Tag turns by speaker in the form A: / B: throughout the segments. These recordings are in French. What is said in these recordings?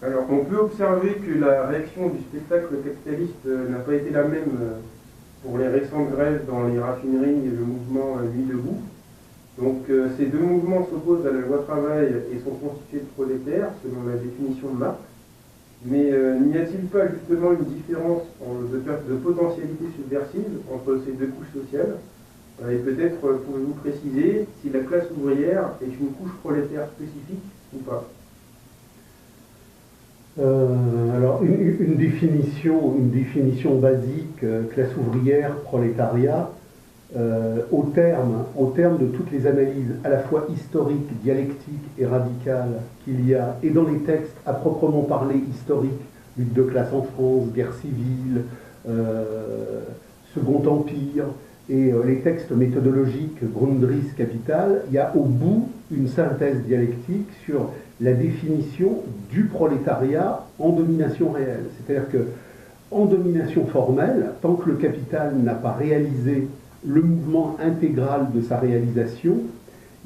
A: Alors, on peut observer que la réaction du spectacle capitaliste n'a pas été la même pour les récentes grèves dans les raffineries et le mouvement Nuit debout. Donc, ces deux mouvements s'opposent à la loi travail et sont constitués de prolétaires, selon la définition de Marx. Mais n'y a-t-il pas justement une différence de potentialité subversive entre ces deux couches sociales? Et peut-être pouvez-vous préciser si la classe ouvrière est une couche prolétaire spécifique ou pas?
B: Alors, une définition basique, classe ouvrière, prolétariat, au terme de toutes les analyses à la fois historiques, dialectiques et radicales qu'il y a, et dans les textes à proprement parler historiques, lutte de classe en France, guerre civile, Second Empire, et les textes méthodologiques, Grundrisse, Capital, il y a au bout une synthèse dialectique sur la définition du prolétariat en domination réelle. C'est-à-dire que en domination formelle, tant que le capital n'a pas réalisé le mouvement intégral de sa réalisation,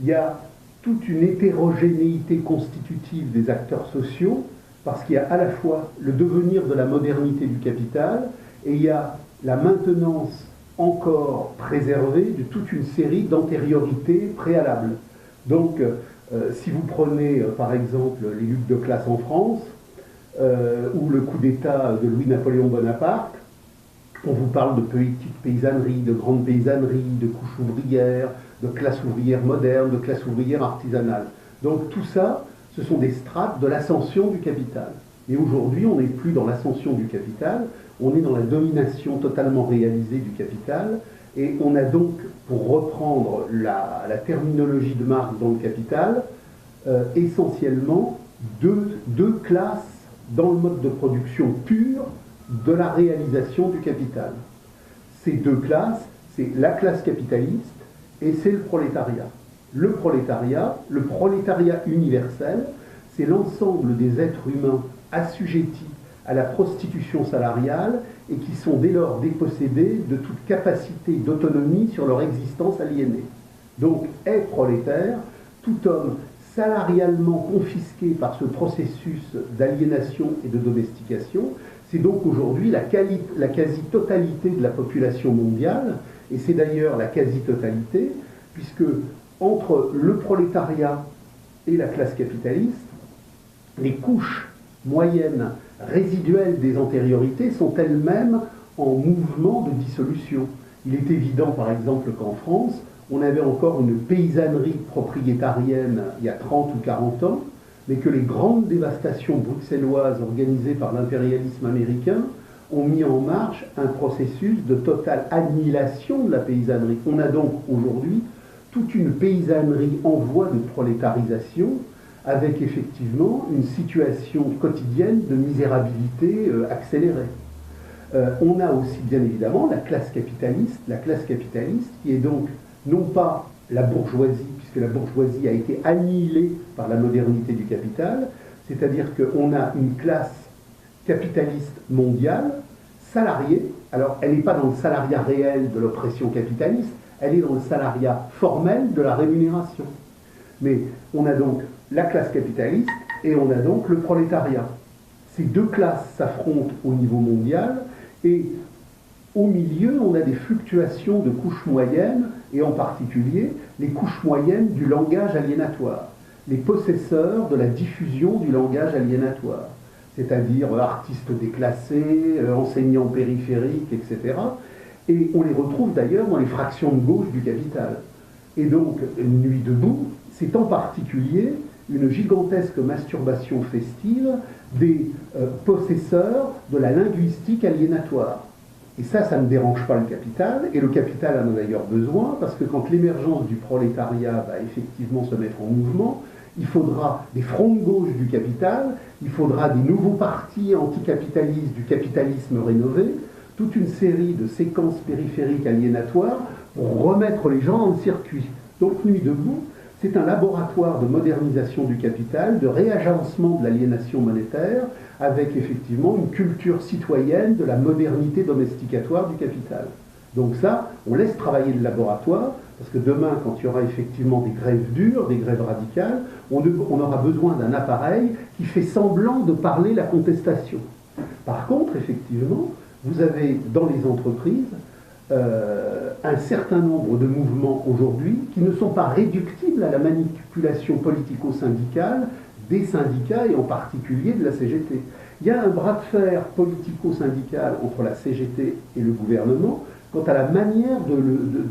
B: il y a toute une hétérogénéité constitutive des acteurs sociaux, parce qu'il y a à la fois le devenir de la modernité du capital, et il y a la maintenance encore préservée de toute une série d'antériorités préalables. Donc, si vous prenez par exemple les luttes de classe en France, ou le coup d'État de Louis-Napoléon Bonaparte, on vous parle de petite paysannerie, de grande paysannerie, de couche ouvrière, de classe ouvrière moderne, de classe ouvrière artisanale. Donc tout ça, ce sont des strates de l'ascension du capital. Et aujourd'hui, on n'est plus dans l'ascension du capital, on est dans la domination totalement réalisée du capital, et on a donc, pour reprendre la terminologie de Marx dans le Capital, essentiellement deux classes dans le mode de production pur de la réalisation du capital. Ces deux classes, c'est la classe capitaliste et c'est le prolétariat. Le prolétariat universel, c'est l'ensemble des êtres humains assujettis à la prostitution salariale et qui sont dès lors dépossédés de toute capacité d'autonomie sur leur existence aliénée. Donc est prolétaire tout homme salarialement confisqué par ce processus d'aliénation et de domestication. C'est donc aujourd'hui la quasi-totalité de la population mondiale, et c'est d'ailleurs la quasi-totalité, puisque entre le prolétariat et la classe capitaliste, les couches moyennes résiduelles des antériorités sont elles-mêmes en mouvement de dissolution. Il est évident, par exemple, qu'en France, on avait encore une paysannerie propriétarienne il y a 30 ou 40 ans, mais que les grandes dévastations bruxelloises organisées par l'impérialisme américain ont mis en marche un processus de totale annihilation de la paysannerie. On a donc aujourd'hui toute une paysannerie en voie de prolétarisation, avec effectivement une situation quotidienne de misérabilité accélérée. On a aussi bien évidemment la classe capitaliste qui est donc non pas la bourgeoisie, puisque la bourgeoisie a été annihilée par la modernité du capital, c'est-à-dire qu'on a une classe capitaliste mondiale, salariée. Alors elle n'est pas dans le salariat réel de l'oppression capitaliste, elle est dans le salariat formel de la rémunération. Mais on a donc la classe capitaliste et on a donc le prolétariat. Ces deux classes s'affrontent au niveau mondial et au milieu, on a des fluctuations de couches moyennes, et en particulier les couches moyennes du langage aliénatoire, les possesseurs de la diffusion du langage aliénatoire, c'est-à-dire artistes déclassés, enseignants périphériques, etc. Et on les retrouve d'ailleurs dans les fractions de gauche du capital. Et donc, Nuit debout, c'est en particulier une gigantesque masturbation festive des possesseurs de la linguistique aliénatoire. Et ça ne dérange pas le capital, et le capital en a d'ailleurs besoin, parce que quand l'émergence du prolétariat va effectivement se mettre en mouvement, il faudra des fronts de gauche du capital, il faudra des nouveaux partis anticapitalistes du capitalisme rénové, toute une série de séquences périphériques aliénatoires pour remettre les gens dans le circuit. Donc Nuit debout, c'est un laboratoire de modernisation du capital, de réagencement de l'aliénation monétaire, avec effectivement une culture citoyenne de la modernité domesticatoire du capital. Donc ça, on laisse travailler le laboratoire Parce que demain, quand il y aura effectivement des grèves dures, des grèves radicales, on aura besoin d'un appareil qui fait semblant de parler la contestation. Par contre, effectivement, vous avez dans les entreprises un certain nombre de mouvements aujourd'hui qui ne sont pas réductibles à la manipulation politico-syndicale des syndicats et en particulier de la CGT. Il y a un bras de fer politico-syndical entre la CGT et le gouvernement quant à la manière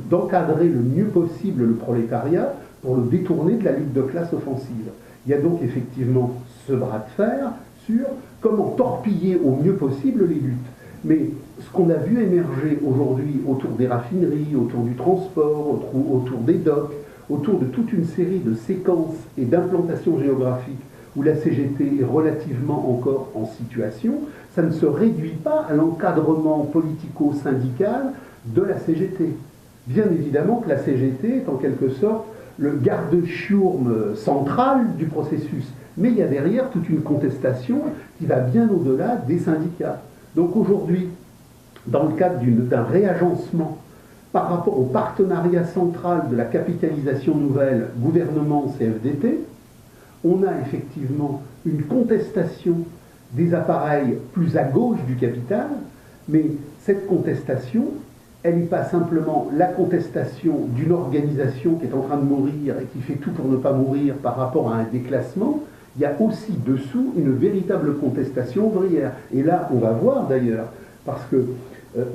B: d'encadrer le mieux possible le prolétariat pour le détourner de la lutte de classe offensive. Il y a donc effectivement ce bras de fer sur comment torpiller au mieux possible les luttes. Mais ce qu'on a vu émerger aujourd'hui autour des raffineries, autour du transport, autour des docks, autour de toute une série de séquences et d'implantations géographiques où la CGT est relativement encore en situation, ça ne se réduit pas à l'encadrement politico-syndical de la CGT. Bien évidemment que la CGT est en quelque sorte le garde-chiourme central du processus, mais il y a derrière toute une contestation qui va bien au-delà des syndicats. Donc aujourd'hui, dans le cadre d'un réagencement par rapport au partenariat central de la capitalisation nouvelle gouvernement-CFDT, on a effectivement une contestation des appareils plus à gauche du capital, mais cette contestation, elle n'est pas simplement la contestation d'une organisation qui est en train de mourir et qui fait tout pour ne pas mourir par rapport à un déclassement. Il y a aussi dessous une véritable contestation ouvrière. Et là, on va voir d'ailleurs, parce que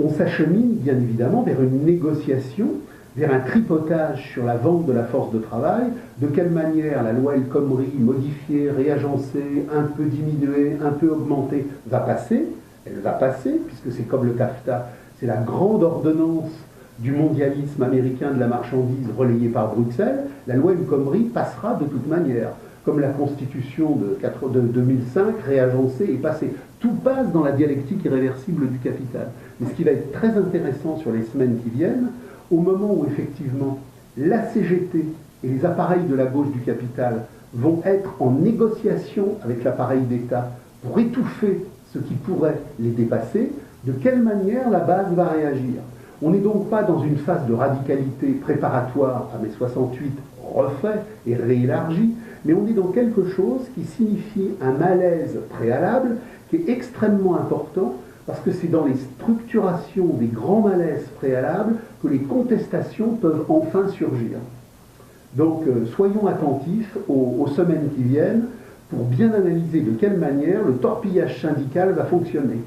B: on s'achemine bien évidemment vers une négociation, vers un tripotage sur la vente de la force de travail, de quelle manière la loi El Khomri, modifiée, réagencée, un peu diminuée, un peu augmentée, va passer. Elle va passer, puisque c'est comme le TAFTA, c'est la grande ordonnance du mondialisme américain de la marchandise relayée par Bruxelles. La loi El Khomri passera de toute manière, comme la Constitution de 2005 réagencée est passée. Tout passe dans la dialectique irréversible du capital. Mais ce qui va être très intéressant sur les semaines qui viennent, au moment où effectivement la CGT et les appareils de la gauche du capital vont être en négociation avec l'appareil d'État pour étouffer ce qui pourrait les dépasser, de quelle manière la base va réagir. On n'est donc pas dans une phase de radicalité préparatoire à mai 68 refait et réélargi, mais on est dans quelque chose qui signifie un malaise préalable qui est extrêmement important parce que c'est dans les structurations des grands malaises préalables que les contestations peuvent enfin surgir. Donc soyons attentifs aux semaines qui viennent pour bien analyser de quelle manière le torpillage syndical va fonctionner.